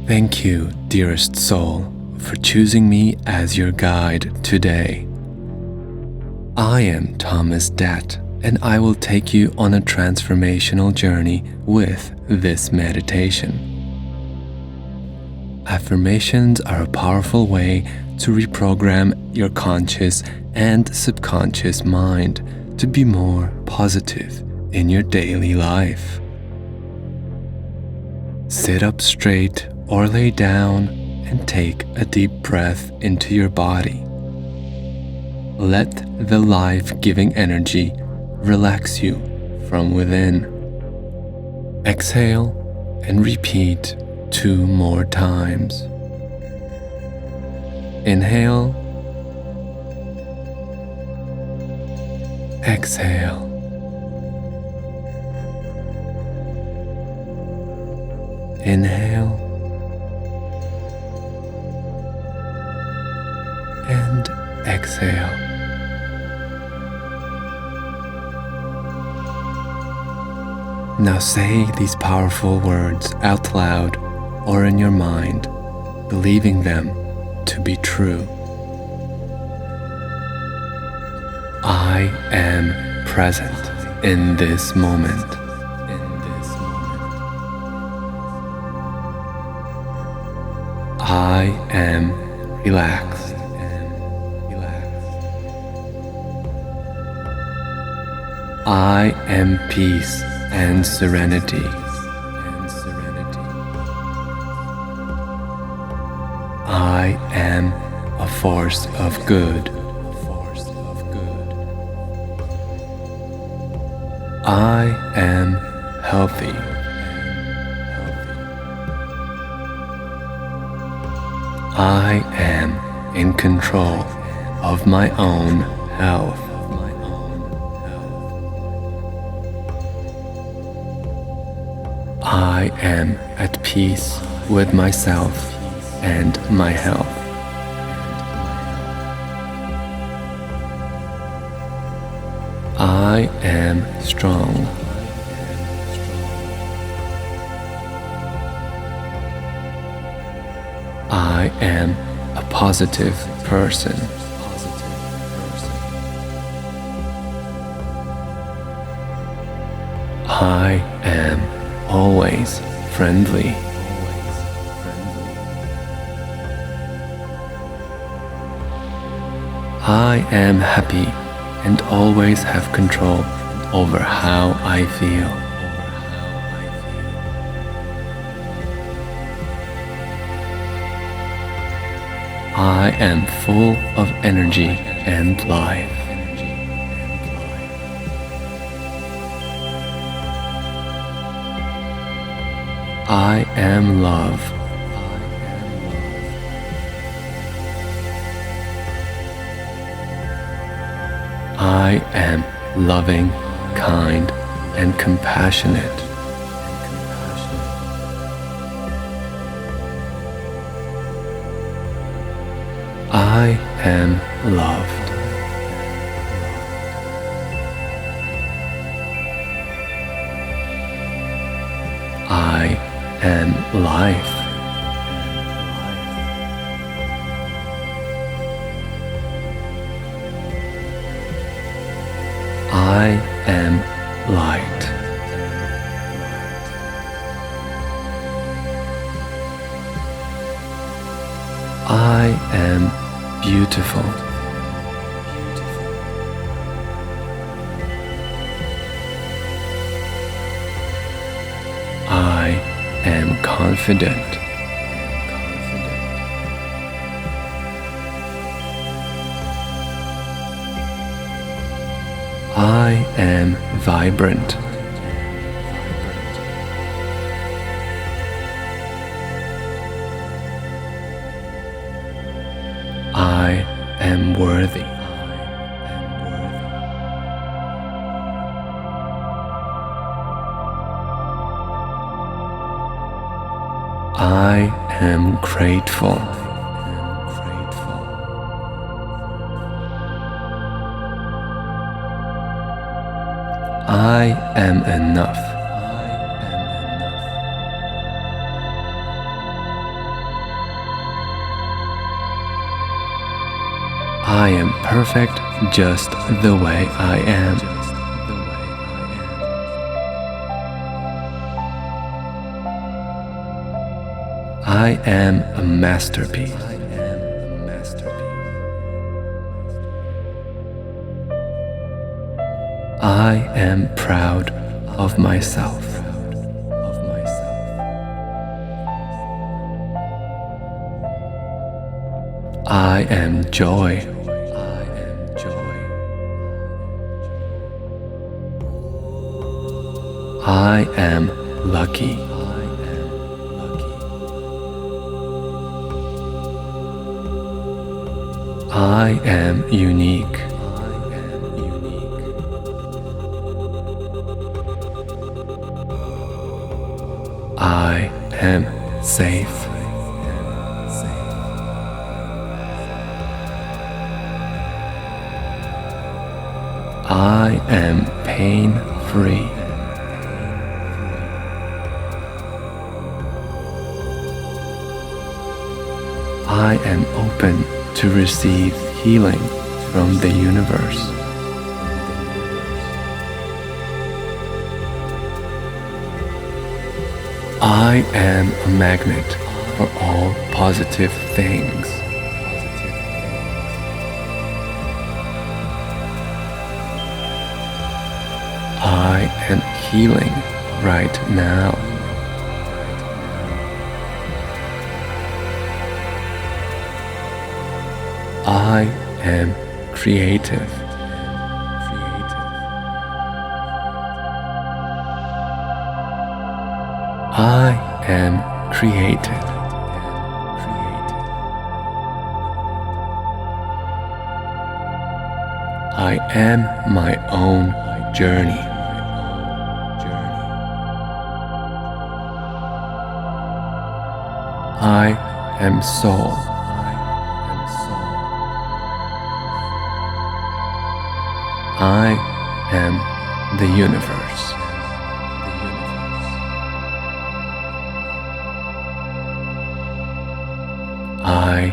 Thank you, dearest soul, for choosing me as your guide today. I am Thomas Datt, and I will take you on a transformational journey with this meditation. Affirmations are a powerful way to reprogram your conscious and subconscious mind to be more positive in your daily life. Sit up straight or lay down and take a deep breath into your body. Let the life-giving energy relax you from within. Exhale and repeat 2 more times. Inhale. Exhale. Inhale. And exhale. Now say these powerful words out loud or in your mind, believing them to be true. I am present in this moment. I am relaxed. I am peace and serenity. I am a force of good. I am healthy. I am in control of my own health. I am at peace with myself and my health. I am strong. I am a positive person. I am always friendly. I am happy and always have control over how I feel. I am full of energy and life. I am love. I am loving, kind, and compassionate. I am loved. I am life. I am light. I am beautiful. I am confident. I am vibrant. I am worthy. I am grateful. I am enough. I am perfect just the way I am. I am a masterpiece. I am proud of myself. I am joy. I am lucky. I am unique. I am safe. I am pain-free. I am open to receive healing from the universe. I am a magnet for all positive things. I am healing right now. I am creative. I am created. I am my own journey. I am soul. I am the universe. I